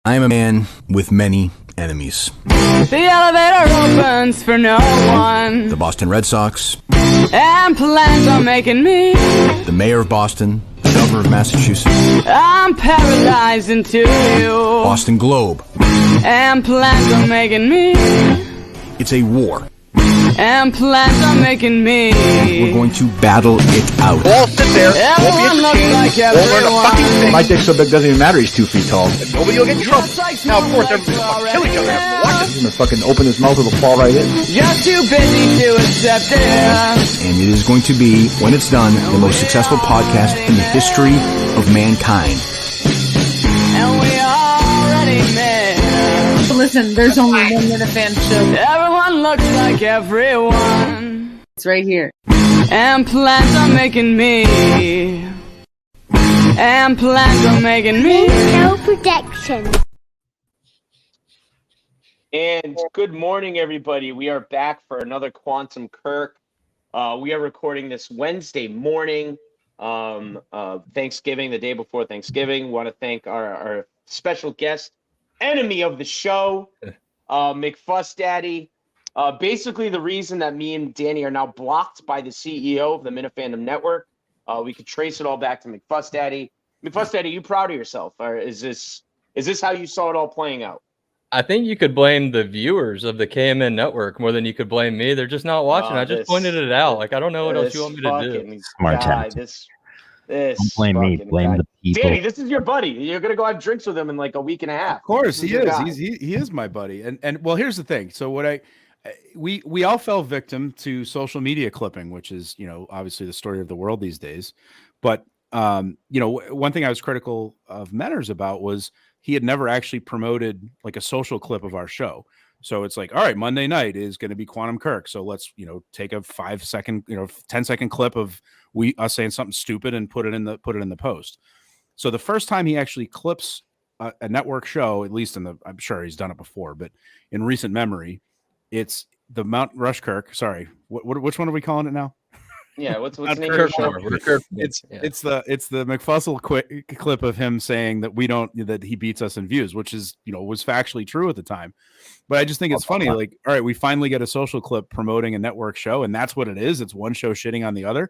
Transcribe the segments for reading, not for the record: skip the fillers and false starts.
I am a man with many enemies. The elevator opens for no one, The Boston Red Sox, and plans are making me. the mayor of Boston, the governor of Massachusetts, I'm paralyzed into you, Boston Globe. and plans are making me. It's a war. And plans are making me. We're going to battle it out. We'll all sit there. Everyone looks like We'll learn a fucking everyone. thing. My dick's so big it doesn't even matter he's 2 feet tall. And nobody will get in trouble. Now, of course, everybody's going to kill each other after watching. He's gonna fucking open his mouth, it'll fall right in. Just too busy to accept it. And it is going to be, when it's done, the most successful podcast in the history of mankind. And we already met. Listen, there's only one Minifan show. Everyone looks like everyone. It's right here. And plans are making me. And plans are making me. No protection. And good morning, everybody. We are back for another Quantum Kirk. We are recording this Wednesday morning, Thanksgiving, the day before Thanksgiving. Want to thank our special guest, enemy of the show, McFussdaddy. Basically, the reason that me and Danny are now blocked by the CEO of the Minifandom Network. We could trace it all back to McFussdaddy. McFussdaddy, you proud of yourself? Or is this how you saw it all playing out? I think you could blame the viewers of the KMN network more than you could blame me. They're just not watching. I just pointed it out. Like, I don't know what else you want me to do. Smart guy, attempt. this Don't blame me. Blame guy. the people. Danny, this is your buddy. You're gonna go have drinks with him in like a week and a half. Of course, This he your is. guy. He is my buddy. And well, here's the thing. So what we all fell victim to social media clipping, which is, obviously the story of the world these days. But one thing I was critical of Menners about was he had never actually promoted like a social clip of our show. So it's like, all right, Monday night is going to be Quantum Kirk. So let's, take a 5-second, 10-second clip of us saying something stupid and put it in the post. So the first time he actually clips a network show, at least I'm sure he's done it before, but in recent memory, it's the Mount Rushkirk. Sorry, which one are we calling it now? Yeah, what's the name Kirk of the show? Kirk. It's the McFussel clip of him saying that he beats us in views, which is was factually true at the time. But I just think it's funny. Like, all right, we finally get a social clip promoting a network show, and that's what it is. It's one show shitting on the other.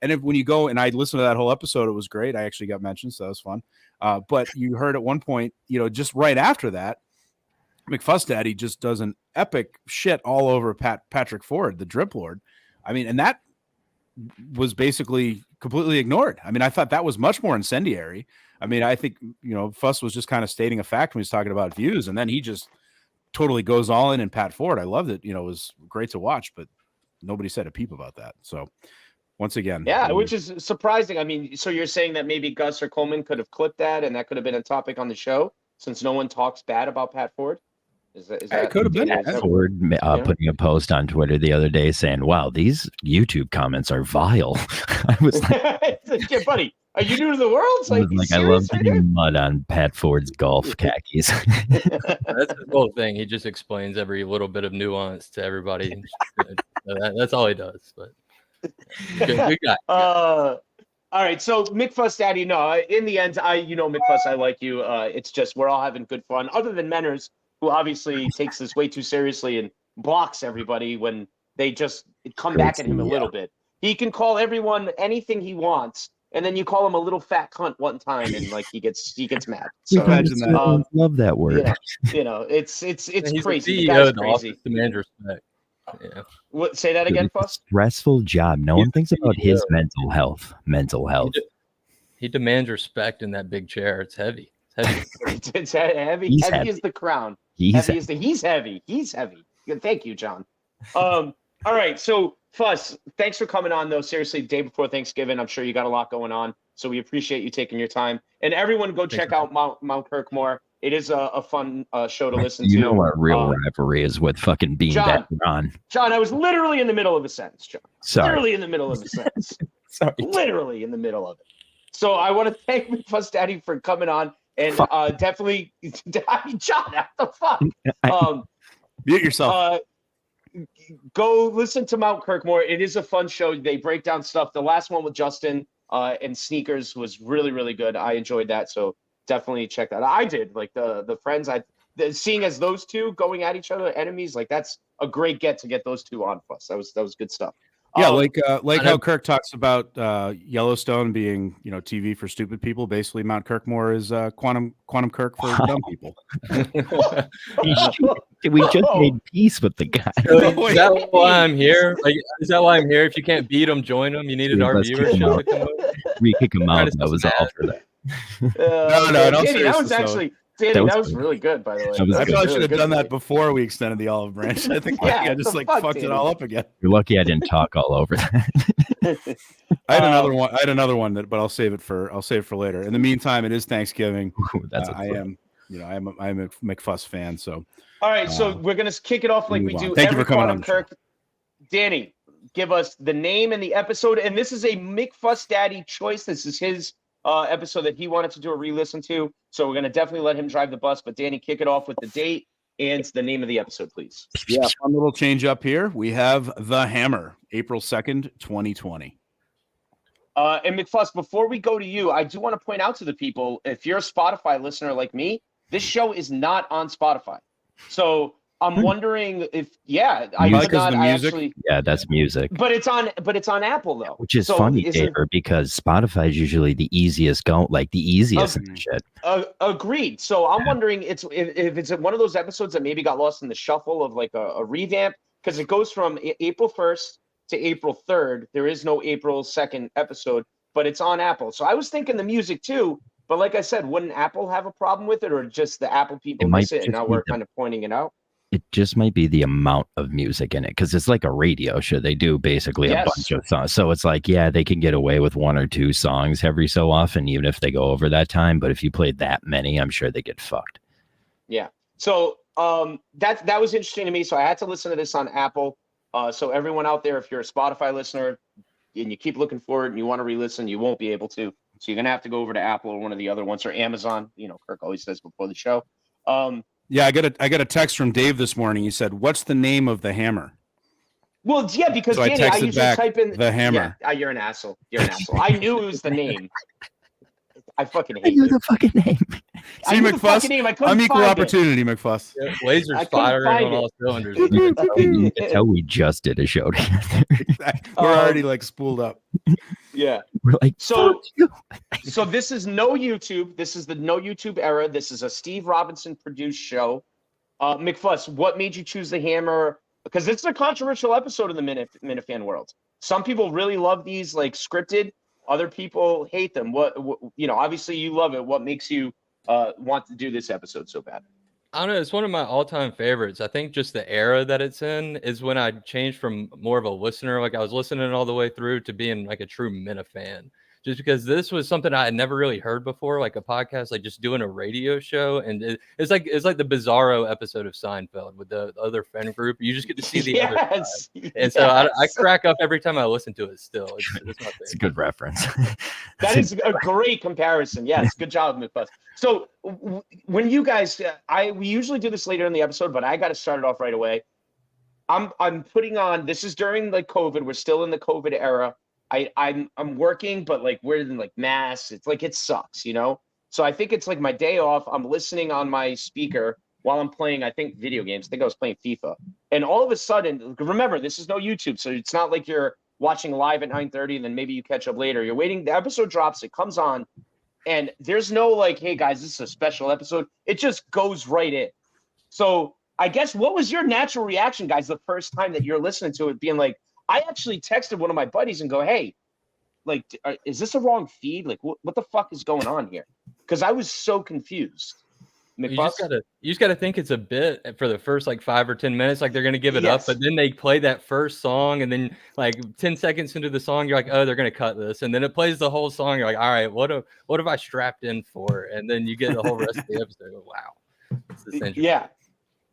And when you go and I listened to that whole episode, it was great. I actually got mentioned, so that was fun. But you heard at one point, just right after that, McFussdaddy just does an epic shit all over Patrick Ford, the drip lord. I mean, and that was basically completely ignored. I mean, I thought that was much more incendiary. I mean, I think, Fuss was just kind of stating a fact when he was talking about views, and then he just totally goes all in Pat Ford. I loved it. It was great to watch, but nobody said a peep about that. So once again. Yeah, which is surprising. I mean, so you're saying that maybe Gus or Coleman could have clipped that and that could have been a topic on the show since no one talks bad about Pat Ford? Is that it could have been. Ford putting a post on Twitter the other day saying, "Wow, these YouTube comments are vile." I was like, yeah, buddy, are you new to the world? I love getting mud on Pat Ford's golf khakis. That's his whole thing. He just explains every little bit of nuance to everybody. That's all he does. But good guy. All right, so McFussdaddy, no, in the end, McFuss, I like you. It's just we're all having good fun. Other than Menners, who obviously takes this way too seriously and blocks everybody when they just come back at him a little bit. He can call everyone anything he wants, and then you call him a little fat cunt one time, and like he gets mad. So Imagine that. Love that word. It's He's crazy. The The CEO guy's of the crazy. office demands respect. Yeah. What? Say that again, Fuss. Stressful job. No one thinks about his mental health. He demands respect in that big chair. It's heavy. It's heavy. He's heavy heavy. as the crown. He's heavy. He's heavy. Good. Thank you, John. All right. So Fuss, thanks for coming on though. Seriously, day before Thanksgiving, I'm sure you got a lot going on. So we appreciate you taking your time. And everyone go check out Mount Kirk more. It is a fun show to listen to. You know our real rivalry is with fucking Beanbag Ron. John, I was literally in the middle of a sentence, John. Sorry. Literally in the middle of a sentence. Sorry. Literally in the middle of it. So I want to thank McFussdaddy for coming on. And definitely, I mean, John, what the fuck? Mute yourself. Go listen to Mount Kirkmore. It is a fun show. They break down stuff. The last one with Justin and Sneakers was really, really good. I enjoyed that. So definitely check that out. I did, like the friends seeing as those two going at each other, enemies, like that's a great get to get those two on Fuss. That was good stuff. Yeah, like how Kirk talks about Yellowstone being, TV for stupid people. Basically, Mount Kirkmore is quantum Kirk for dumb people. We just made peace with the guy. So is that why I'm here? Like, is that why I'm here? If you can't beat them, join them. You needed our viewership to come over. We kick him out. That was all for that. No, Danny, that was actually. Danny, that was really good, by the way. I probably should have done that before we extended the olive branch. I think I just fucked it all up again. You're lucky I didn't talk all over that. I had another one but I'll save it for later. In the meantime, it is Thanksgiving. I am a McFuss fan. So all right, so we're gonna kick it off like we do. Thank you for coming on, Kirk. Danny, give us the name and the episode, and this is a McFussdaddy choice. This is his episode that he wanted to do a re-listen to, so we're going to definitely let him drive the bus. But Danny, kick it off with the date and the name of the episode, please. Yeah, fun little change up here. We have The Hammer, April 2nd, 2020. And McFuss, before we go to you, I do want to point out to the people, if you're a Spotify listener like me, this show is not on Spotify. So I'm wondering if, that's music. But it's on Apple though, which is funny, Daver, because Spotify is usually the easiest shit. Agreed. So I'm wondering if it's one of those episodes that maybe got lost in the shuffle of like a revamp, because it goes from April 1st to April 3rd. There is no April 2nd episode, but it's on Apple. So I was thinking the music too, but like I said, wouldn't Apple have a problem with it, or just the Apple people miss it and now we're kind of pointing it out? It just might be the amount of music in it, because it's like a radio show. They do basically a bunch of songs. So it's like, yeah, they can get away with one or two songs every so often, even if they go over that time. But if you play that many, I'm sure they get fucked. Yeah. So that was interesting to me. So I had to listen to this on Apple. So everyone out there, if you're a Spotify listener and you keep looking for it and you want to re-listen, you won't be able to. So you're going to have to go over to Apple or one of the other ones, or Amazon. Kirk always says before the show. Yeah, I got a text from Dave this morning. He said, "What's the name of the hammer?" Well, yeah, because so Danny, I usually type in the hammer. Yeah, you're an asshole. You're an asshole. I knew it was the name. I fucking hate I knew the fucking name. See, McFuss, I'm equal opportunity, McFuss. Yeah, lasers firing on all cylinders. You can tell we just did a show together. We're already like spooled up. Yeah. We're like, so this is no YouTube. This is the no YouTube era. This is a Steve Robinson produced show. McFuss, what made you choose the hammer? Because it's a controversial episode in the Minifan world. Some people really love these like scripted. Other people hate them. What obviously you love it. What makes you want to do this episode so bad? I don't know. It's one of my all-time favorites. I think just the era that it's in is when I changed from more of a listener, like I was listening all the way through, to being like a true Minifan. Just because this was something I had never really heard before, like a podcast, like just doing a radio show. And it's like the Bizarro episode of Seinfeld with the other friend group. You just get to see the other side. And so I crack up every time I listen to it still. It's my favorite. It's a good reference. That is a great comparison. Yes, good job, McFuss. So when you guys, we usually do this later in the episode, but I got to start it off right away. I'm putting on, this is during like COVID. We're still in the COVID era. I'm working, but like we're in like mass. It's like it sucks, So I think it's like my day off. I'm listening on my speaker while I'm playing, I think, video games. I think I was playing FIFA. And all of a sudden, remember, this is no YouTube, so it's not like you're watching live at 9:30 and then maybe you catch up later. You're waiting. The episode drops. It comes on. And there's no like, hey, guys, this is a special episode. It just goes right in. So I guess what was your natural reaction, guys, the first time that you're listening to it, being like, I actually texted one of my buddies and go, hey, like, is this a wrong feed? Like, what the fuck is going on here? Because I was so confused. You just gotta think it's a bit for the first like 5 or 10 minutes, like they're gonna give it up, but then they play that first song, and then like 10 seconds into the song, you're like, oh, they're gonna cut this, and then it plays the whole song. You're like, all right, what have I strapped in for? And then you get the whole rest of the episode. Wow. Yeah.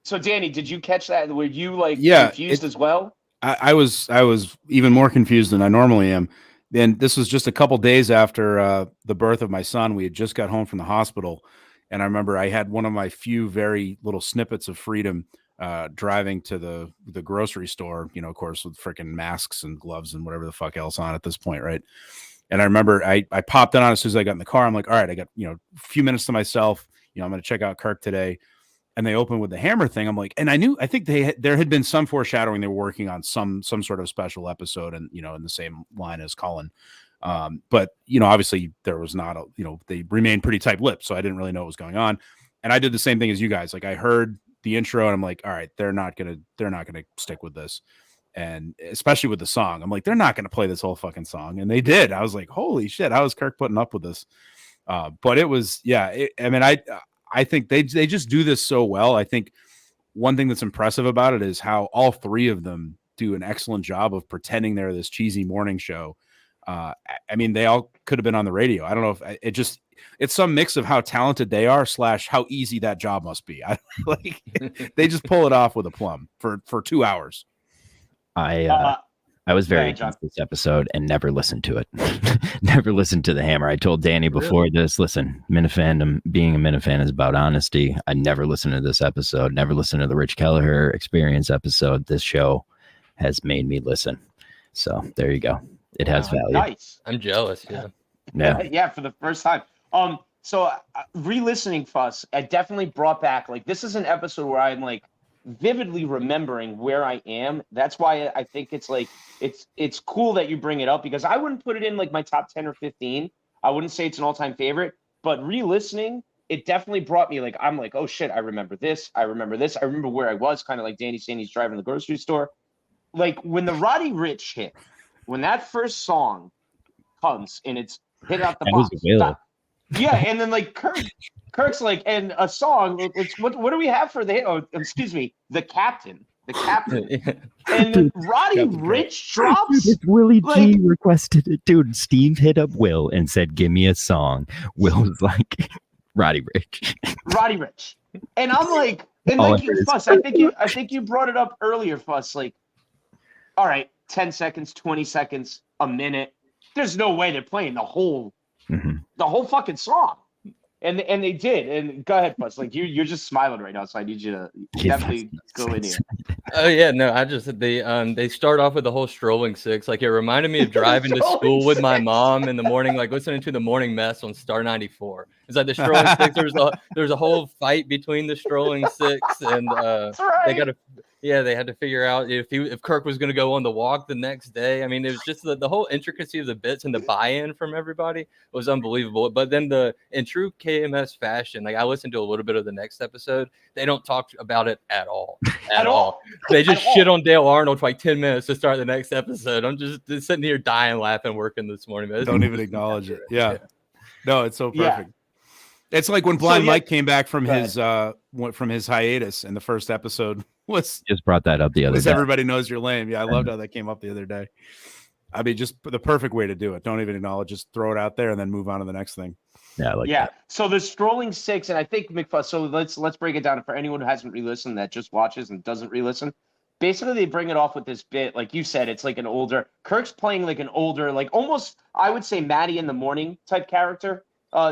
So Danny, did you catch that? Were you like confused as well? I was even more confused than I normally am. Then this was just a couple days after the birth of my son. We had just got home from the hospital, and I remember I had one of my few very little snippets of freedom driving to the grocery store. Of course, with freaking masks and gloves and whatever the fuck else on at this point, right? And I remember I popped it on as soon as I got in the car. I'm like, all right, I got, a few minutes to myself. I'm going to check out Kirk today. And they opened with the Hammer thing. I'm like, and I think there had been some foreshadowing. They were working on some sort of special episode and, in the same line as Cullen. But, obviously there was not they remained pretty tight-lipped. So I didn't really know what was going on. And I did the same thing as you guys. Like I heard the intro and I'm like, all right, they're not going to stick with this. And especially with the song, I'm like, they're not going to play this whole fucking song. And they did. I was like, holy shit, how is Kirk putting up with this? But it was, I think they just do this so well. I think one thing that's impressive about it is how all three of them do an excellent job of pretending they're this cheesy morning show. They all could have been on the radio. I don't know if it's some mix of how talented they are / how easy that job must be. They just pull it off with a plum for 2 hours. I was very against this episode and never listened to it. Never listened to the Hammer. I told Danny before this, listen, Minifandom, being a Minifan is about honesty. I never listened to this episode, never listened to the Rich Kelleher Experience episode. This show has made me listen. So there you go. It has value. Nice. I'm jealous. Yeah. Yeah, for the first time. So re-listening Fuss, it definitely brought back, this is an episode where I'm vividly remembering where I am. That's why I think it's cool that you bring it up, because I wouldn't put it in my top 10 or 15. I wouldn't say it's an all-time favorite, but re-listening, it definitely brought me I'm like, oh shit, I remember this. I remember where I was, kind of like Danny saying he's driving to the grocery store. When the Roddy Ricch hit, when that first song comes and it's hit out the box. Yeah, and then Kirk's and a song. What do we have for the hit? Oh, excuse me, the captain. And then Roddy Ricch drops. Willie G requested it, dude. Steve hit up Will and said, "Give me a song." Will was like, "Roddy Ricch." And I'm like, Fuss. I think you brought it up earlier, Fuss. All right, 10 seconds, 20 seconds, a minute. There's no way they're playing the whole fucking song. And they did. And go ahead, Fuss. You're just smiling right now, so I need you to definitely go in here. Oh yeah, no, I just they start off with the whole strolling six. It reminded me of driving to school with my mom in the morning, listening to the morning mess on Star 94. It's the strolling six. There's a whole fight between the strolling six, and That's right. they had to figure out if Kirk was going to go on the walk the next day. I mean, it was just the whole intricacy of the bits and the buy-in from everybody was unbelievable. But then in true KMS fashion, I listened to a little bit of the next episode. They don't talk about it at all. At all. They just shit on Dale Arnold for 10 minutes to start the next episode. I'm just sitting here dying laughing working this morning. Don't even acknowledge it. Yeah. No, it's so perfect. It's like when Blind Mike came back from his hiatus, and the first episode was just brought that up the other day. Everybody knows you're lame. Yeah, I loved how that came up the other day. I mean, just the perfect way to do it. Don't even acknowledge, just throw it out there and then move on to the next thing. Yeah, that. So the strolling six, and I think McFuss. So let's break it down for anyone who hasn't re-listened, that just watches and doesn't re-listen. Basically, they bring it off with this bit, like you said. It's an older Kirk's playing an older, almost I would say Maddie in the Morning type character.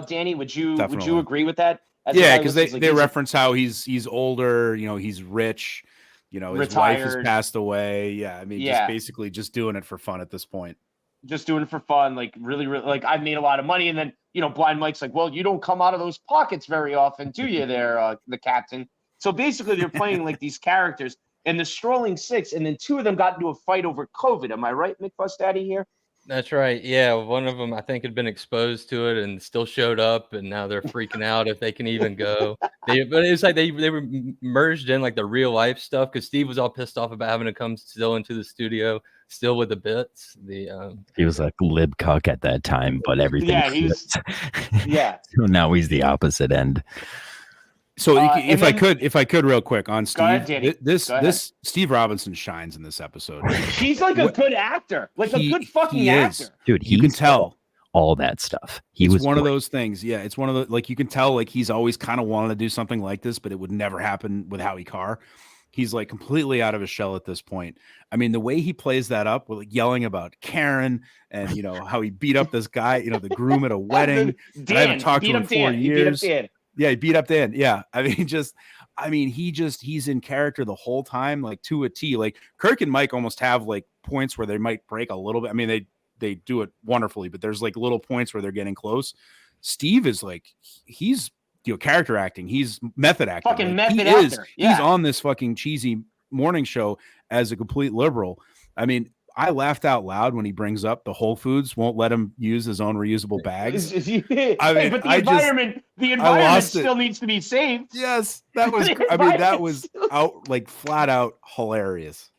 Danny, would you agree with that? Yeah, because they reference how he's older, he's rich, his retired. wife has passed away. Yeah, I mean, just basically just doing it for fun at this point. Just doing it for fun, really, I've made a lot of money, and then Blind Mike's well, you don't come out of those pockets very often, do you? There, the captain. So basically, they're playing these characters, and the strolling six, and then two of them got into a fight over COVID. Am I right, McFussdaddy here? That's right. Yeah, one of them I think had been exposed to it and still showed up, and now they're freaking out if they can even go. But it was they were merged in the real life stuff, because Steve was all pissed off about having to come still into the studio, still with the bits. He was lib cuck at that time, but everything. Yeah, he was. Yeah. So now he's the opposite end. So if I could real quick on Steve, ahead, this Steve Robinson shines in this episode. He's a good actor, a good fucking actor, dude. You can tell all that stuff. It's one of those things. Yeah, it's one of the you can tell he's always kind of wanted to do something like this, but it would never happen with Howie Carr. He's completely out of his shell at this point. I mean, the way he plays that up with yelling about Karen and how he beat up this guy, the groom at a wedding. I haven't talked to him in 4 years. Yeah, he beat up Dan. Yeah. I mean, he's in character the whole time, to a T. Kirk and Mike almost have points where they might break a little bit. I mean, they do it wonderfully, but there's like little points where they're getting close. Steve is like, he's character acting, he's method acting, fucking like, method actor. He's on this fucking cheesy morning show as a complete liberal. I mean, I laughed out loud when he brings up the Whole Foods won't let him use his own reusable bags. I mean, but the environment still needs to be saved. Yes, that was. I mean, that was out like flat out hilarious.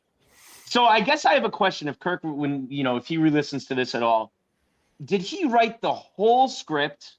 So I guess I have a question. If Kirk, when if he re-listens to this at all, did he write the whole script?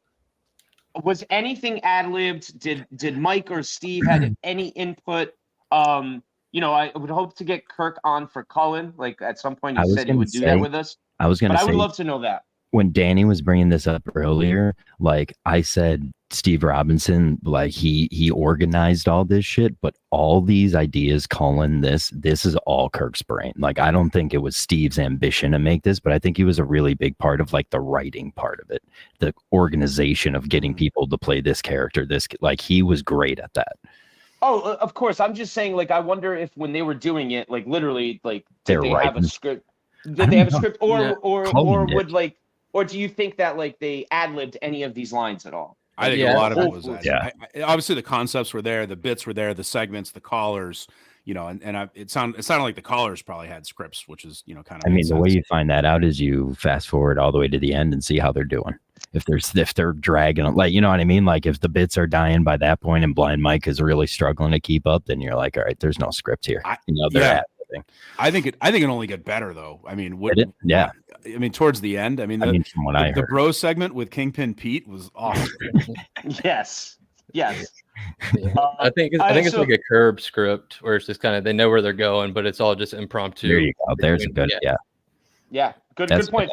Was anything ad-libbed? Did Mike or Steve had any input? I would hope to get Kirk on for Cullen. Like at some point, he said he would do that with us. I was going to say, I would love to know that. When Danny was bringing this up earlier, like I said, Steve Robinson, like he organized all this shit, but all these ideas, Cullen, this is all Kirk's brain. Like I don't think it was Steve's ambition to make this, but I think he was a really big part of like the writing part of it, the organization of getting people to play this character. Like he was great at that. Oh, of course. I'm just saying, like, I wonder if when they were doing it, like, literally, like, did they have a script? Did they have a script, or do you think that like they ad-libbed any of these lines at all? I think a lot of it was that. Yeah. Obviously, the concepts were there, the bits were there, the segments, the callers, it sounded like the callers probably had scripts, which is kind of. I mean, the way you find that out is you fast forward all the way to the end and see how they're doing. If they're dragging, like, you know what I mean? Like if the bits are dying by that point and Blind Mike is really struggling to keep up, then you're like, all right, there's no script here. I think it only get better though. I mean, yeah. I mean, towards the end, from what I heard, the bro segment with Kingpin Pete was awesome. Yes. Yeah. I think it's like a curb script where it's just kind of they know where they're going, but it's all just impromptu. There you go. There's a good Yeah, good point.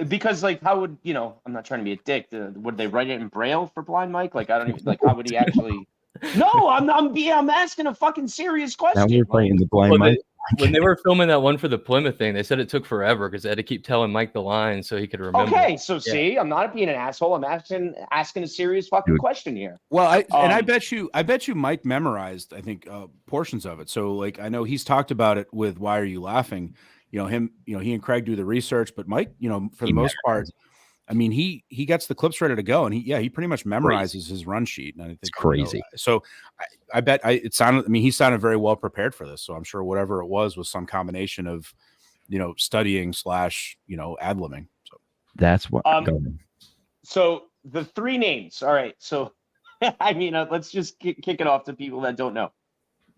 Because like, how would I'm not trying to be a dick. Would they write it in Braille for Blind Mike? Like, I don't even like. How would he actually? No, I'm asking a fucking serious question. Now we're playing the Blind Mike. When they were filming that one for the Plymouth thing, they said it took forever because they had to keep telling Mike the line so he could remember. Okay, so see, I'm not being an asshole. I'm asking a serious fucking question here. Well, I bet you Mike memorized, I think, portions of it. So like, I know he's talked about it with Why Are You Laughing? He and Craig do the research, but Mike, for the most part, I mean, he gets the clips ready to go, and he pretty much memorizes his run sheet. And I think it's crazy. So I bet he sounded very well prepared for this. So I'm sure whatever it was some combination of, studying / ad-libbing. So that's what. So the three names. All right. So I mean, let's just kick it off to people that don't know.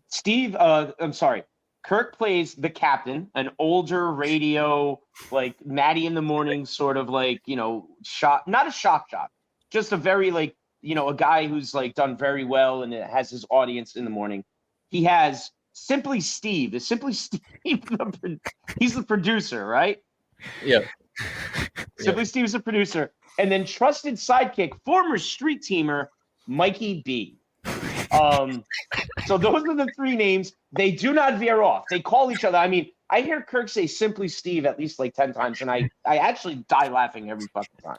Steve. I'm sorry. Kirk plays the captain, an older radio, like Maddie in the Morning, sort of like, not a shock jock, just a very like, a guy who's like done very well and has his audience in the morning. He has Simply Steve. Is Simply Steve, he's the producer, right? Yeah. Simply Steve's the producer. And then trusted sidekick, former street teamer, Mikey B. So those are the three names. They do not veer off. They call each other. I mean, I hear Kirk say Simply Steve at least like 10 times, and I actually die laughing every fucking time.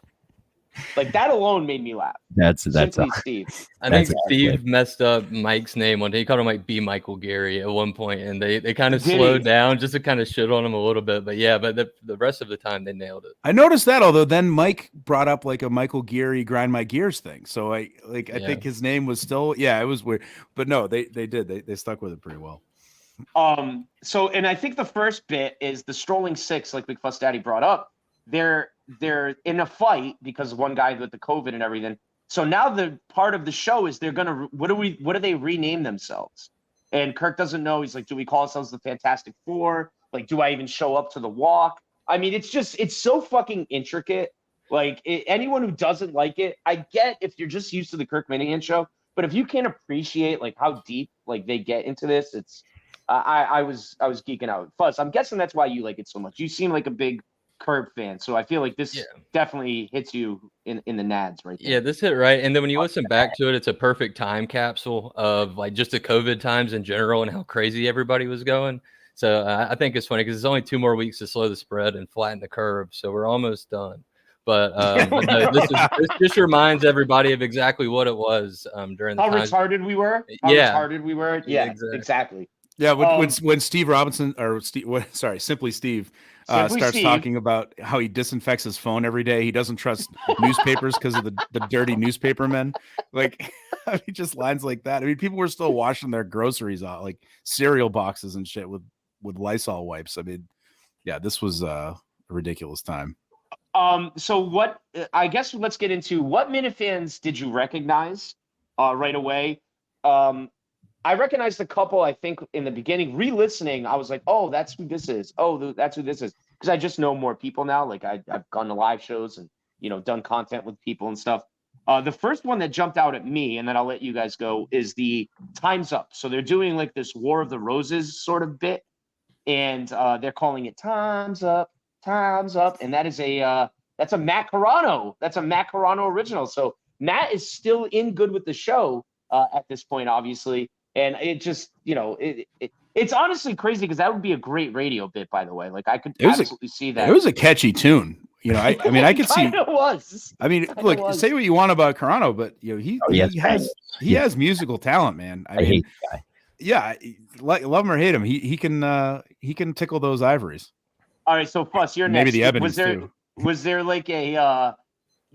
Like that alone made me laugh. That's Simply Steve. I think Steve messed up Mike's name one day. He called him like B. Michael Gary at one point, and they kind of slowed down just to kind of shit on him a little bit. But yeah, but the rest of the time they nailed it. I noticed that, although then Mike brought up like a Michael Geary grind my gears thing. So I think his name was still it was weird. But no, they did. They stuck with it pretty well. So and I think the first bit is the strolling six, like McFussdaddy brought up. They're in a fight because of one guy with the COVID and everything. So now the part of the show is they're gonna what do they rename themselves? And Kirk doesn't know. He's like, do we call ourselves the Fantastic Four? Like, do I even show up to the walk? I mean, it's so fucking intricate. Like anyone who doesn't like it, I get if you're just used to the Kirk Minihane show, but if you can't appreciate like how deep like they get into this, it's I was geeking out. Fuzz, I'm guessing that's why you like it so much. You seem like a big Curb fan, so I feel like this definitely hits you in the nads right there. Yeah, this hit right. And then when you listen back to it, it's a perfect time capsule of like just the COVID times in general and how crazy everybody was going. So I think it's funny because it's only 2 more weeks to slow the spread and flatten the curve, so we're almost done. But no, this just reminds everybody of exactly what it was during the how time. Retarded we were. Retarded we were. Yeah, exactly. Yeah, when Steve Robinson Simply Steve starts talking about how he disinfects his phone every day. He doesn't trust newspapers because of the dirty newspapermen. Like, I mean, just lines like that. I mean, people were still washing their groceries out, like cereal boxes and shit with Lysol wipes. I mean, yeah, this was a ridiculous time. So what? I guess let's get into what Minifans did you recognize right away? I recognized a couple. I think in the beginning, re-listening, I was like, "Oh, that's who this is. Oh, that's who this is." Because I just know more people now. Like I've gone to live shows and done content with people and stuff. The first one that jumped out at me, and then I'll let you guys go, is the Time's Up. So they're doing like this War of the Roses sort of bit, and they're calling it Time's Up, Time's Up, and that is that's a Matt Carano. That's a Matt Carano original. So Matt is still in good with the show at this point, obviously. And it just, it's honestly crazy because that would be a great radio bit, by the way. Like I could absolutely see that. It was a catchy tune. I mean, I could see. It was. I mean, look, say what you want about Carano, but he has musical talent, man. I mean, hate the guy. Yeah, love him or hate him, he can tickle those ivories. All right, so Fuss, you're maybe next. the Ebony's too. Was there like a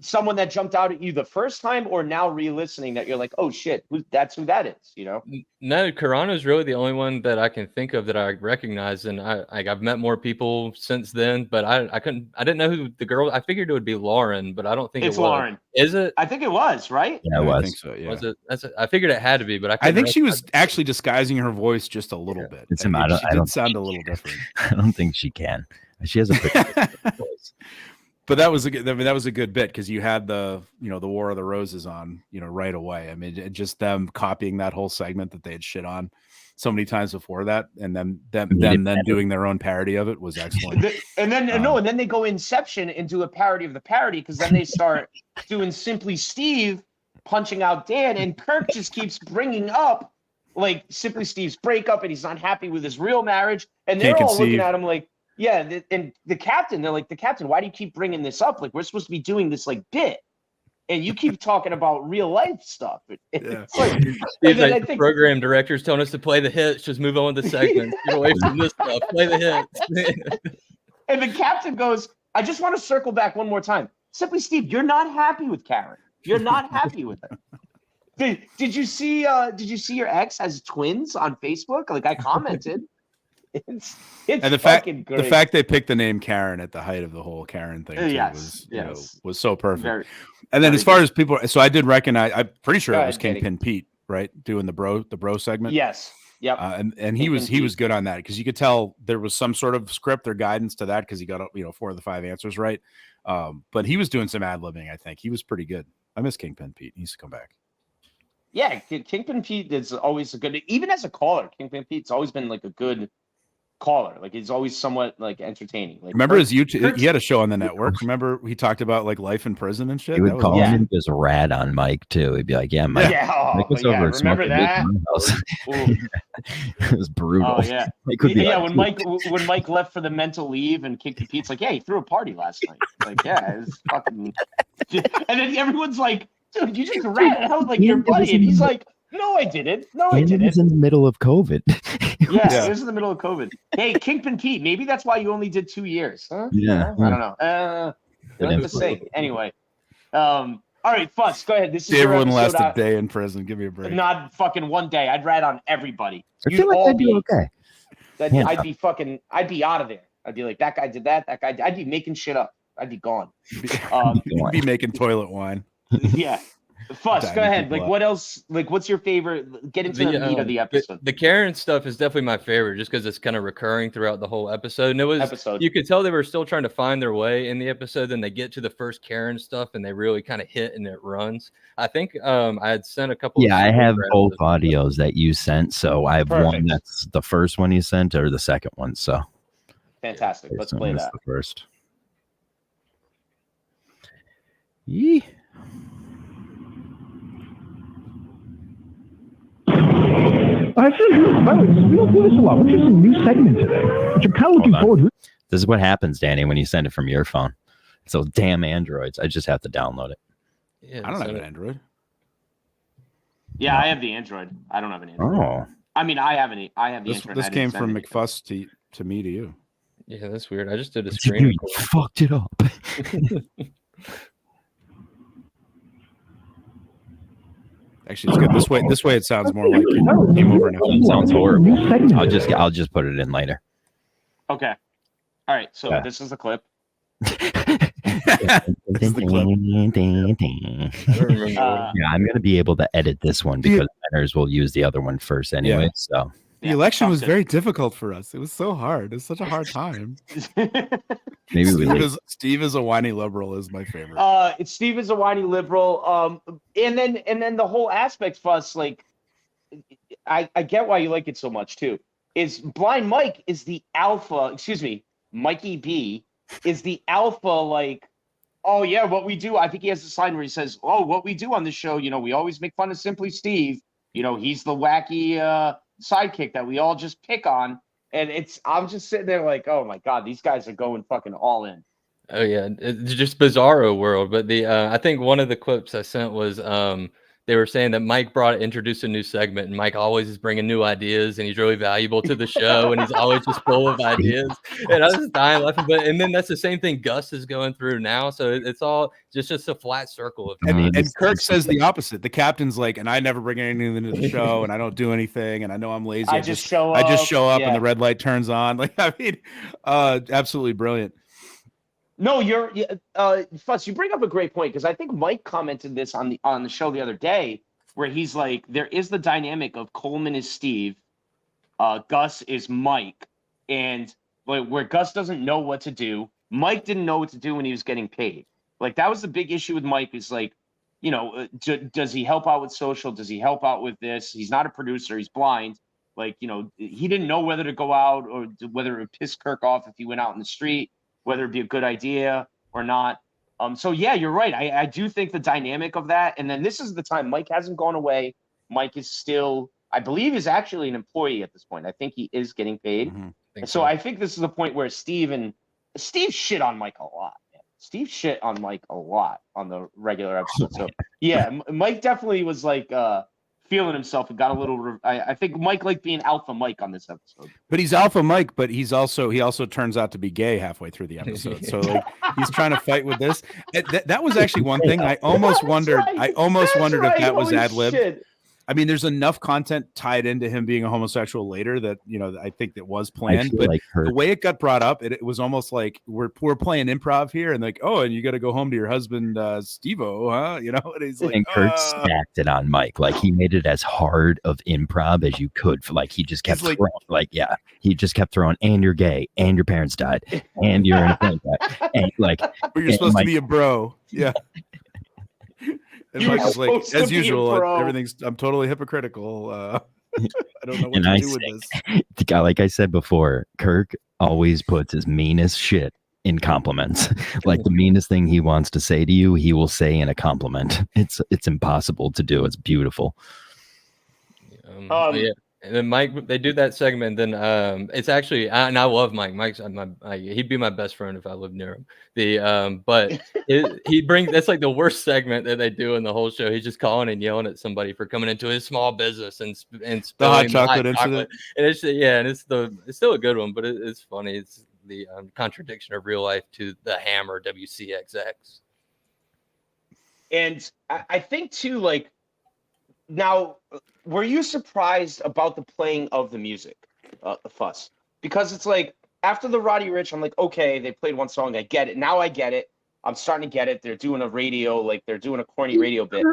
someone that jumped out at you the first time, or now re-listening that you're like, oh shit, that's who that is? No, Carano is really the only one that I can think of that I recognize, and I've met more people since then, but I didn't know who the girl. I figured it would be Lauren, but I don't think it's it was. Lauren. Is it? I think it was, right? Yeah, it was. I think so. Yeah. Was it? I figured it had to be, but I think she was actually disguising her voice just a little bit. It's I don't sound a little different. I don't think she can. She has a pretty voice. But that was a good bit because you had the War of the Roses on right away. I mean, just them copying that whole segment that they had shit on so many times before that, and them doing their own parody of it was excellent. And then they go Inception and do a parody of the parody because then they start doing Simply Steve punching out Dan, and Kirk just keeps bringing up like Simply Steve's breakup and he's not happy with his real marriage, and they're all looking at him like. Yeah, and the captain, they're like, the captain, why do you keep bringing this up? Like, we're supposed to be doing this like bit, and you keep talking about real life stuff. It's like, I think program directors telling us to play the hits, just move on with the segment, get away from this stuff, play the hits. And the captain goes, I just want to circle back one more time. Simply Steve, you're not happy with Karen. You're not happy with her. Did you see your ex has twins on Facebook? Like I commented. It's and the fact they picked the name Karen at the height of the whole Karen thing was so perfect. And then as far as people, so I did recognize. I'm pretty sure it was Kingpin Pete, right, doing the bro segment. Yes, yep. And he was good on that because you could tell there was some sort of script or guidance to that because he got 4 of the 5 answers right. But he was doing some ad libbing. I think he was pretty good. I miss Kingpin Pete. He needs to come back. Yeah, Kingpin Pete is always a good. Even as a caller, Kingpin Pete's always been like a good caller. Like he's always somewhat like entertaining. Like remember his YouTube? He had a show on the network. Remember he talked about like life in prison and shit. He would call him just rat on Mike too. He'd be like, "Yeah, Mike, Mike was over at remember that? It was brutal. Oh yeah, when Mike left for the mental leave and kicked the Pete's like, "Yeah, he threw a party last night." Like, yeah, it's fucking. And then everyone's like, "Dude, you just ratted out like your buddy," and he's like. No, I didn't. I didn't. It was in the middle of COVID. Yeah, it was in the middle of COVID. Hey, Kingpin Pete, maybe that's why you only did 2 years, huh? Yeah. I don't know. What to say? Anyway. All right, Fuss, go ahead. This is everyone last a day in prison. Give me a break. Not fucking 1 day. I'd rat on everybody. I feel like I'd be okay. I'd be out of there. I'd be like, that guy did that. That guy. I'd be making shit up. I'd be gone. You'd be making toilet wine. Yeah. Fuss, go ahead. Like, what else? Like, what's your favorite? Get into the meat of the episode. The Karen stuff is definitely my favorite, just because it's kind of recurring throughout the whole episode. And it was you could tell they were still trying to find their way in the episode. Then they get to the first Karen stuff, and they really kind of hit, and it runs. I think I had sent a couple. Yeah, I have both audios that you sent. So I have one that's the first one you sent, or the second one. So fantastic. Let's play that. The first. Yee. By the way, we don't do this a lot. We're just a new segment today, which I'm kind of looking forward to. This is what happens, Danny, when you send it from your phone. It's those damn Androids. I just have to download it. Yeah, I don't have an Android. Yeah, I have the Android. I don't have an Android. Oh. I mean, I have the Android. This came from McFuss to me to you. Yeah, that's weird. I just did a You screen record. fucked it up. Actually, it's good. This way it sounds more like it came over and It sounds horrible. I'll just put it in later. Okay. All right. So Yeah. this is the clip. This is the clip. I don't remember. Yeah, I'm gonna be able to edit this one because Menners will use the other one first anyway. Yeah. So The election was sounds very difficult for us. It was so hard. It was such a hard time. maybe we Steve is a whiny liberal is my favorite. Steve is a whiny liberal. And then the whole aspect for us, like, I get why you like it so much too. Is Blind Mike is the alpha? Excuse me, Mikey B is the alpha. Like, oh yeah, what we do. I think he has a sign where he says, "Oh, what we do on the show, we always make fun of Simply Steve. He's the wacky sidekick that we all just pick on." And I'm just sitting there like, oh my God, these guys are going fucking all in. Oh yeah, it's just bizarro world. But I think one of the clips I sent was they were saying that Mike introduced a new segment, and Mike always is bringing new ideas, and he's really valuable to the show, and he's always just full of ideas. And I was just dying laughing. And then that's the same thing Gus is going through now. So it's all just a flat circle of time. And Kirk says the opposite. The captain's like, and I never bring anything into the show, and I don't do anything, and I know I'm lazy. I just show up. I just show up, yeah. and the red light turns on. Like, I mean, absolutely brilliant. No, Fuss, you bring up a great point, because I think Mike commented this on the show the other day, where he's like, there is the dynamic of Coleman is Steve, Gus is Mike, and where Gus doesn't know what to do, Mike didn't know what to do when he was getting paid. Like, that was the big issue with Mike, is like, does he help out with social? Does he help out with this? He's not a producer. He's blind. Like, he didn't know whether to go out or whether it would piss Kirk off if he went out in the street, whether it'd be a good idea or not. So yeah, you're right. I do think the dynamic of that. And then this is the time Mike hasn't gone away. Mike is still, I believe, is actually an employee at this point. I think he is getting paid. Mm-hmm. So I think this is the point where Steve shit on Mike a lot. Man. Steve shit on Mike a lot on the regular episode. So yeah, Mike definitely was like feeling himself and got a little. I think Mike liked being Alpha Mike on this episode. But he's Alpha Mike, but he also turns out to be gay halfway through the episode. So like he's trying to fight with this. That was actually one thing I almost wondered. Right. I almost wondered if that was Holy ad lib. shit. I mean, there's enough content tied into him being a homosexual later that I think that was planned. But like the way it got brought up, it was almost like we're playing improv here, and like, oh, and you got to go home to your husband, Steve-O, huh? And he's like, and Kurt stacked it on Mike. Like, he made it as hard of improv as you could. Like, he just kept throwing, he just kept throwing, and you're gay, and your parents died, and you're in a plane crash, and like, but you're supposed to be a bro, yeah. And Mike is like, as usual, I'm totally hypocritical. I don't know what to do with this. Like I said before, Kirk always puts his meanest shit in compliments. Like, the meanest thing he wants to say to you, he will say in a compliment. It's impossible to do. It's beautiful. Yeah. And then Mike, they do that segment. Then it's actually, and I love Mike. Mike's he'd be my best friend if I lived near him. But he brings, that's like the worst segment that they do in the whole show. He's just calling and yelling at somebody for coming into his small business and spilling the hot chocolate incident. And it's it's still a good one, but it's funny. It's the contradiction of real life to the Hammer WCXX. And I think too, like, now, were you surprised about the playing of the music, the Fuss? Because it's like, after the Roddy Ricch, I'm like, okay, they played one song, I get it. Now I get it. I'm starting to get it. They're doing a radio, like they're doing a corny radio bit.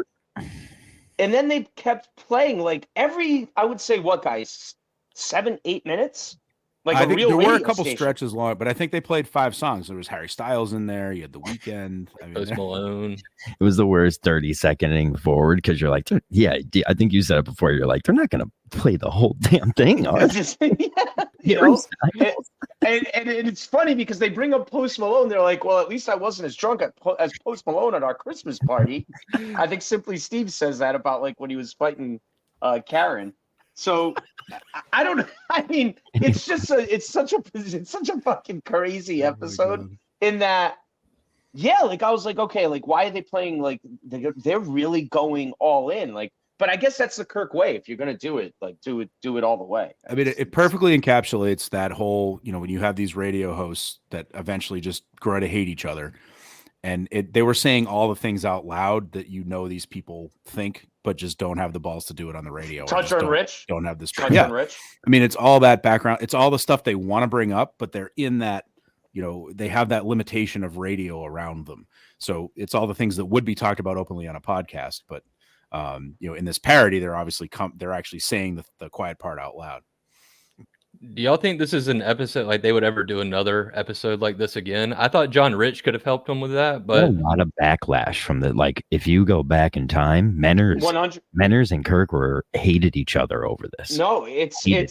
And then they kept playing like I would say, what, guys, 7-8 minutes? Like, I think real there were a radio couple station. stretches long, but I think they played 5 songs. There was Harry Styles in there. You had The Weeknd. Post Malone. It was the worst 30-seconding forward, because you're like, yeah, I think you said it before. You're like, they're not going to play the whole damn thing. Are they? And it's funny because they bring up Post Malone. They're like, well, at least I wasn't as drunk as Post Malone at our Christmas party. I think Simply Steve says that about like when he was fighting Karen. So I don't know. I mean, it's such a fucking crazy episode in that. Yeah, like I was like, okay, like why are they playing like they're really going all in? Like, but I guess that's the Kirk way. If you're gonna do it, like do it all the way. I mean, it perfectly encapsulates that whole, when you have these radio hosts that eventually just grow to hate each other, and they were saying all the things out loud that these people think, but just don't have the balls to do it on the radio. Touch on Rich. Don't have this. Touch on Rich. I mean, it's all that background. It's all the stuff they want to bring up, but they're in that. They have that limitation of radio around them. So it's all the things that would be talked about openly on a podcast, but in this parody, they're obviously they're actually saying the quiet part out loud. Do y'all think this is an episode like they would ever do another episode like this again? I thought John Rich could have helped them with that, but a lot of backlash from if you go back in time, Menners and Kirk hated each other over this. No, it's a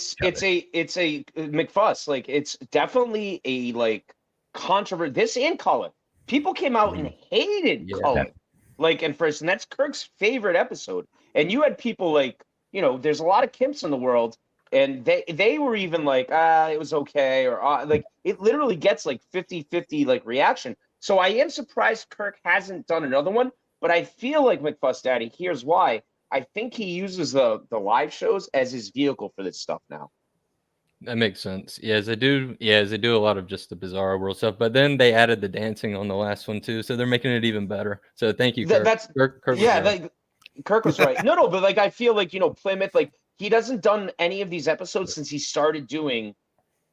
McFuss. Like it's definitely a controversy. This and Cullen. People came out and hated Cullen. And that's Kirk's favorite episode. And you had people there's a lot of Kimps in the world. And they were even it was okay, or it literally gets 50-50 reaction. So I am surprised Kirk hasn't done another one, but I feel like McFussdaddy, here's why. I think he uses the live shows as his vehicle for this stuff now. That makes sense. As they do a lot of just the bizarre world stuff, but then they added the dancing on the last one too, so they're making it even better. So thank you, Kirk. Kirk was right. No, but I feel Plymouth, he doesn't done any of these episodes since he started doing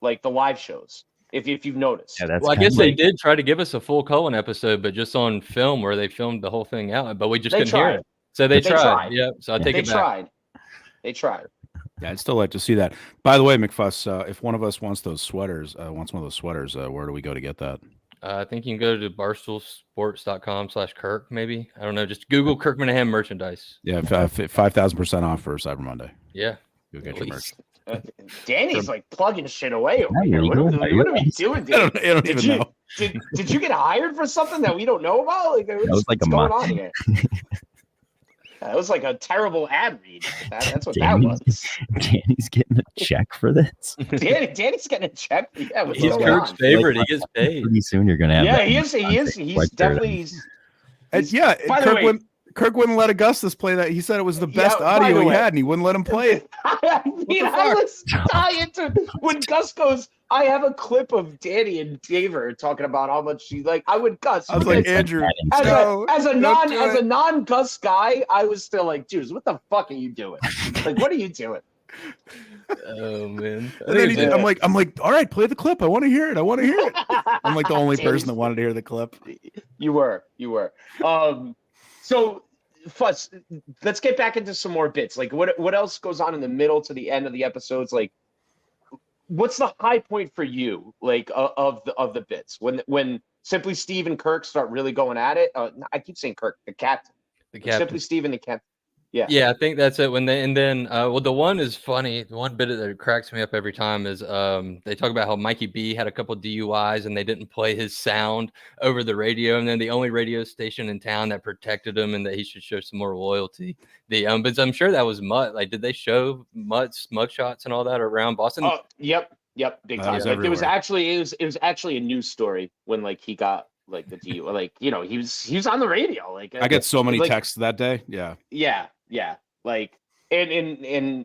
the live shows. If you've noticed. Yeah, I guess they did try to give us a full Cullen episode, but just on film where they filmed the whole thing out, but we just couldn't hear it. So they tried. Yeah. So I take it back. They tried. Yeah, I'd still like to see that. By the way, McFuss, if one of us wants those sweaters, where do we go to get that? I think you can go to barstoolsports.com/Kirk, maybe. I don't know. Just Google Kirk Minihane merchandise. Yeah, 5,000% off for Cyber Monday. Yeah. Go get your merch. Danny's plugging shit away over here. What are we doing, Danny? I don't even know. Did you get hired for something that we don't know about? What's going on here? That was a terrible ad read. That's what that was. Danny's getting a check for this. Danny's getting a check. Yeah, he's Kirk's favorite. He gets paid. Pretty soon you're gonna have. Yeah, he is. He's definitely. Kirk wouldn't let Augustus play that. He said it was the best audio he had, and he wouldn't let him play it. I was dying to when Gus goes. I have a clip of Danny and Daver talking about how much she I would Gus. I was like, Andrew, as a non-Gus guy, I was still dude, what the fuck are you doing? What are you doing? Oh man. And then I'm like, all right, play the clip. I want to hear it. I'm the only person that wanted to hear the clip. You were. So Fuss, let's get back into some more bits. What else goes on in the middle to the end of the episodes? What's the high point for you, of the bits when Simply Steve and Kirk start really going at it? I keep saying Kirk, the captain. Simply Steve and the captain. Yeah, I think that's it. The one is funny. The one bit that cracks me up every time is they talk about how Mikey B had a couple DUIs and they didn't play his sound over the radio, and then the only radio station in town that protected him and that he should show some more loyalty. But I'm sure that was Mutt. Did they show Mutt's mugshots and all that around Boston? Oh, yep, big time. It was actually a news story when he got the DUI. He was on the radio. I get so many texts that day. Yeah. Yeah. And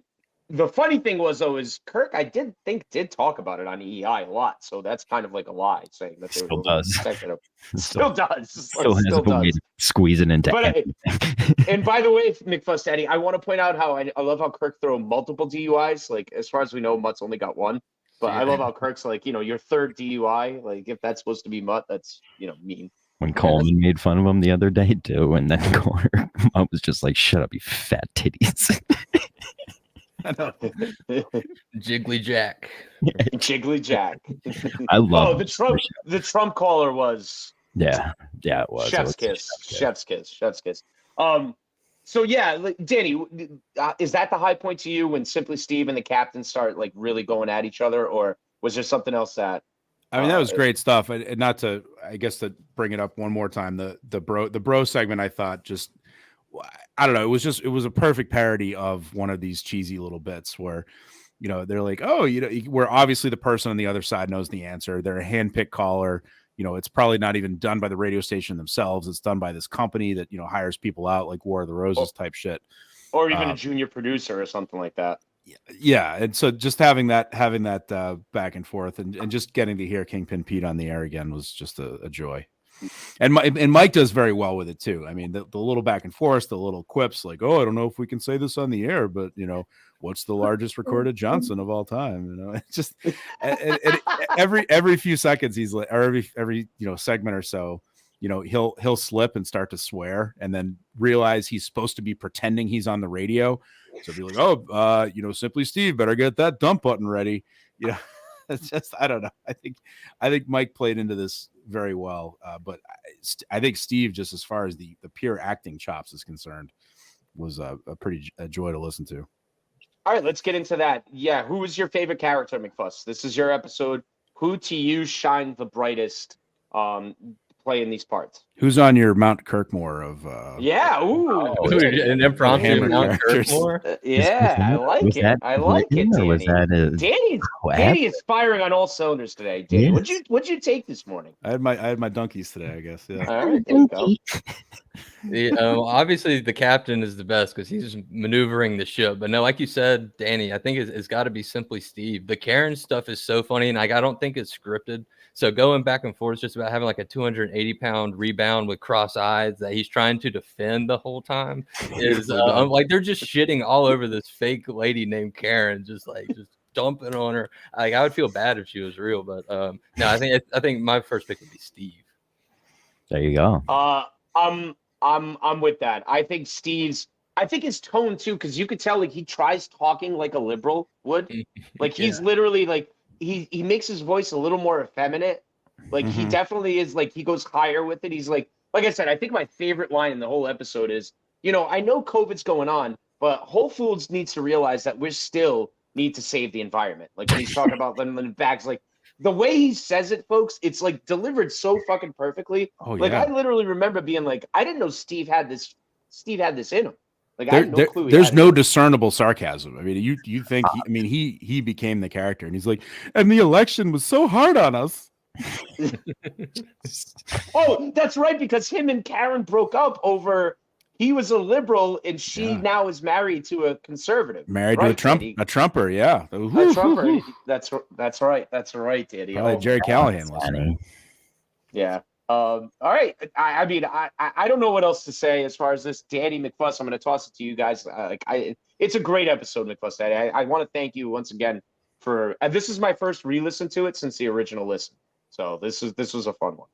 the funny thing was is Kirk, I did talk about it on EI a lot. So that's kind of a lie saying that they still does. Still does. Still has a way to squeeze it into and by the way, McFussdaddy, I want to point out how I love how Kirk throw multiple DUIs. As far as we know, Mutt's only got one. But I love how Kirk's your third DUI. If that's supposed to be Mutt, that's mean. When Coleman made fun of him the other day too, and then I was just like, "Shut up, you fat titties." Jiggly Jack. Jiggly Jack. I love. The Trump caller was. Yeah, it was. Chef's kiss. So yeah, Danny, is that the high point to you when Simply Steve and the captain start really going at each other, or was there something else that? I mean, that was great stuff. And not to, I guess, to bring it up one more time, the bro segment, I thought I don't know. It was a perfect parody of one of these cheesy little bits where, they're like, oh, where obviously the person on the other side knows the answer. They're a handpicked caller. It's probably not even done by the radio station themselves. It's done by this company that, hires people out like War of the Roses type shit. or even a junior producer or something like that. Yeah, and so just having that back and forth and just getting to hear Kingpin Pete on the air again was just a joy. And Mike does very well with it too. I mean, the little back and forth, the little quips like, "Oh, I don't know if we can say this on the air, but what's the largest recorded Johnson of all time?" It's just and every few seconds he's like, or every segment or so, he'll slip and start to swear, and then realize he's supposed to be pretending he's on the radio. So be like, "Oh, Simply Steve, better get that dump button ready." It's just, I don't know. I think Mike played into this very well, but I think Steve, just as far as the pure acting chops is concerned, was a joy to listen to. All right, let's get into that. Yeah, who was your favorite character, McFuss? This is your episode. Who to you shined the brightest playing these parts? Who's on your Mount Kirkmore of yeah, an impromptu Mount Kirkmore? Yeah, I like it. I like it, Danny. Danny is firing on all cylinders today. Danny, what'd you take this morning? I had my donkeys today, I guess. Yeah. All right, there you go. Obviously the captain is the best because he's maneuvering the ship. But no, like you said, Danny, I think it's got to be Simply Steve. The Karen stuff is so funny, and I don't think it's scripted. So going back and forth, just about having like a 280-pound rebound with cross eyes that he's trying to defend the whole time is like they're just shitting all over this fake lady named Karen, just dumping on her. Like I would feel bad if she was real, but no, I think my first pick would be Steve. There you go. I'm with that. I think his tone too, because you could tell like he tries talking like a liberal would. Like he's literally like he makes his voice a little more effeminate. Like he definitely is, like he goes higher with it. He's like I said, I think my favorite line in the whole episode is, I know COVID's going on, but Whole Foods needs to realize that we still need to save the environment. Like when he's talking about them in bags, like the way he says it, folks, it's like delivered so fucking perfectly. Oh, like yeah. I literally remember being like, I didn't know Steve had this in him. Like I had no clue. There's no discernible sarcasm. I mean, you think he became the character, and he's like, and the election was so hard on us. Oh, that's right, because him and Karen broke up over he was a liberal and she now is married to a conservative. Married to a Trumper, yeah. A Trumper. That's right, Danny. Oh, Jerry Callahan listening. Yeah. All right. I mean, I don't know what else to say as far as this. Danny McFuss, I'm going to toss it to you guys. It's a great episode, McFussdaddy. I want to thank you once again for this is my first re-listen to it since the original listen. So this was a fun one.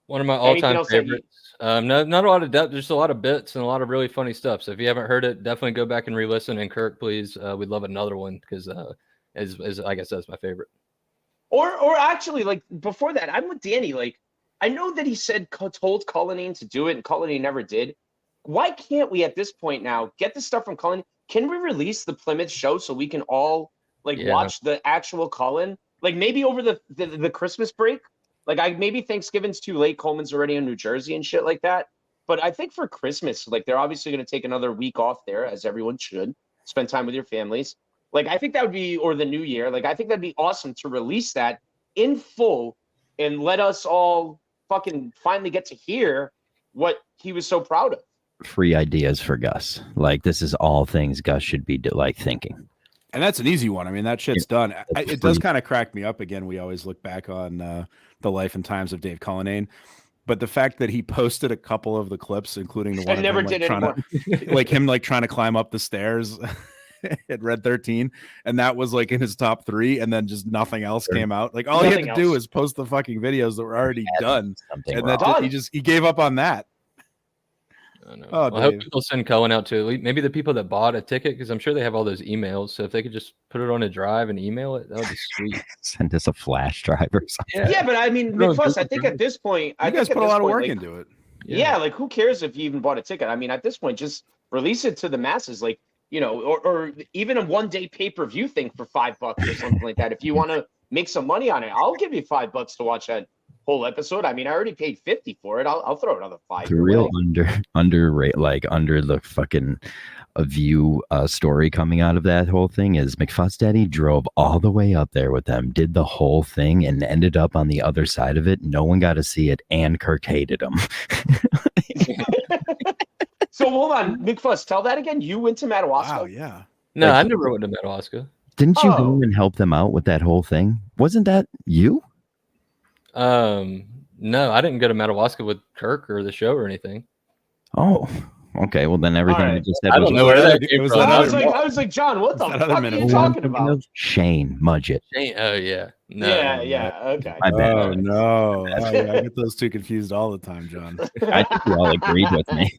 One of my all-time favorites. Not a lot of depth, just a lot of bits and a lot of really funny stuff. So if you haven't heard it, definitely go back and re-listen. And Kirk, please, we'd love another one because, as like I said, it's my favorite. Or actually, like before that, I'm with Danny. Like I know that he told Cullinane to do it, and Cullinane never did. Why can't we at this point now get the stuff from Cullinane? Can we release the Plymouth show so we can all watch the actual Cullen? Like maybe over the Christmas break. Like maybe Thanksgiving's too late. Coleman's already in New Jersey and shit like that. But I think for Christmas, like they're obviously going to take another week off there, as everyone should. Spend time with your families. Like I think that would be, or the New Year. Like I think that'd be awesome to release that in full and let us all fucking finally get to hear what he was so proud of. Free ideas for Gus. Like this is all things Gus should be thinking. And that's an easy one. I mean, that shit's done. It does kind of crack me up. Again, we always look back on the life and times of Dave Cullinane. But the fact that he posted a couple of the clips, including the one him trying to climb up the stairs at Red 13, and that was like in his top 3, and then just nothing else came out. Like all he had to do was post the fucking videos that were already done, and that he gave up on that. I hope people send Cullen out to maybe the people that bought a ticket, because I'm sure they have all those emails. So if they could just put it on a drive and email it, that would be sweet. Send us a flash drive or something. Yeah, but I mean, McFuss, I think at this point, you guys put a lot of work into it. Yeah, like who cares if you even bought a ticket? I mean, at this point, just release it to the masses, like or even a one-day pay-per-view thing for $5 or something like that. If you want to make some money on it, I'll give you $5 to watch that whole episode. I mean, I already paid $50 for it. I'll throw another $5. The real underrate, like under the fucking view story coming out of that whole thing is McFussdaddy drove all the way up there with them, did the whole thing, and ended up on the other side of it. No one got to see it, and Kirk hated him. So hold on, McFuss, tell that again. You went to Madawaska? Wow, yeah. No, Like- I never went to Madawaska. Didn't you Oh. go and help them out with that whole thing? Wasn't that you? No, I didn't go to Madawaska with Kirk or the show or anything. Oh, okay. Well, then everything All you right. just said I was don't know where that It came was from. that I other- was like, John, what the That fuck other are minute. you Oh, talking I'm thinking about? of Shane Mudgett. Oh yeah, no, Yeah, okay. My bad. Oh no! I get those two confused all the time, John. I think you all agreed with me.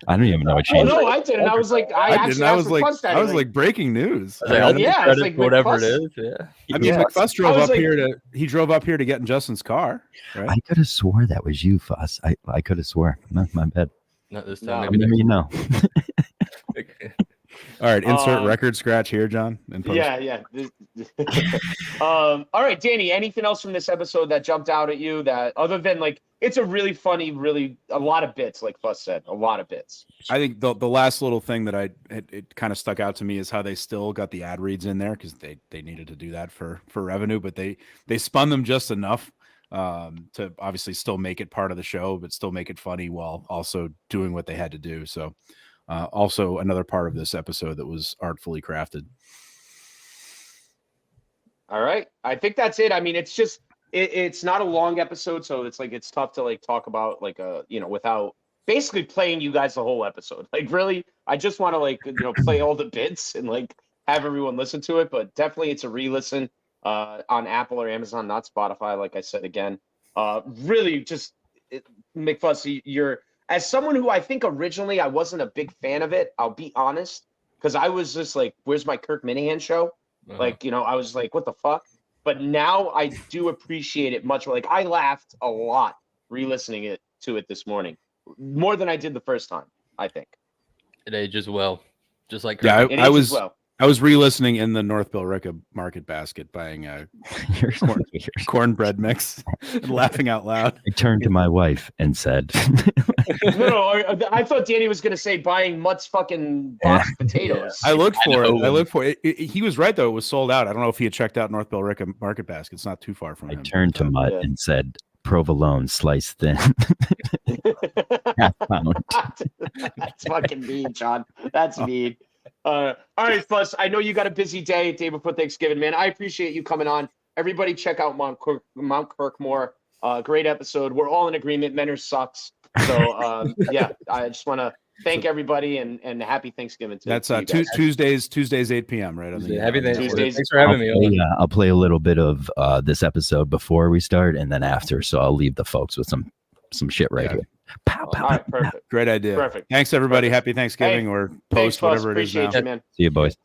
I don't even know what Oh Shane. no, I didn't. I was like, I actually I asked was for like, McFussdaddy, I was like breaking news. I was like, I'll take Yeah, it's credit like for whatever it McFuss. is. Yeah. I mean, Yeah. McFuss drove was up like- here to. He drove up here to get in Justin's car. Right? I could have swore that was you, Fuss. I could have swore. No, my bad. Not this No. time. I Maybe mean, you know. All right, insert record scratch here, John. In post. Yeah. All right, Danny, anything else from this episode that jumped out at you that other than like it's a really funny, a lot of bits, like Fuss said, a lot of bits. I think the last little thing that it kind of stuck out to me is how they still got the ad reads in there because they needed to do that for revenue, but they spun them just enough to obviously still make it part of the show, but still make it funny while also doing what they had to do. So also another part of this episode that was artfully crafted. All right, I think that's it. I mean, it's just it's not a long episode, so it's tough to like talk about like without basically playing you guys the whole episode. Like really, I just want to play all the bits and like have everyone listen to it. But definitely, it's a re-listen on Apple or Amazon, not Spotify. Like I said again, really just McFuss, you're as someone who I think originally I wasn't a big fan of it. I'll be honest, because I was just like, "Where's my Kirk Minihane show?" Like, I was like, what the fuck? But now I do appreciate it much more. Like, I laughed a lot re-listening to it this morning. More than I did the first time, I think. it ages well, just like Yeah, Kirk. It I ages was well. I was re-listening in the North Billerica market basket buying a cornbread mix and laughing out loud. I turned to my wife and said, No, I thought Danny was going to say buying Mutt's fucking boxed potatoes. I looked for know. it. I looked for it. He was right, though. It was sold out. I don't know if he had checked out North Billerica market basket. It's not too far from I him. turned to Mutt Yeah. and said, provolone sliced thin. Half pound. That's fucking mean, John. That's mean. All right, Fuss. I know you got a busy day before Thanksgiving, man. I appreciate you coming on. Everybody, check out Mount Kirkmore. Great episode. We're all in agreement. Menor sucks. So yeah, I just want to thank everybody and happy Thanksgiving to That's to you guys. Tuesdays 8 p.m. right on the Happy Thanksgiving. Tuesdays. Thanks for having me. I'll play a little bit of this episode before we start and then after. So I'll leave the folks with some shit right here. Pow, pow, All right, pow, pow. perfect. Great idea. Perfect. Thanks everybody. Perfect. Happy Thanksgiving Hey, or Thanks, post Fuss. whatever it is Appreciate now. you, man. See you, boys.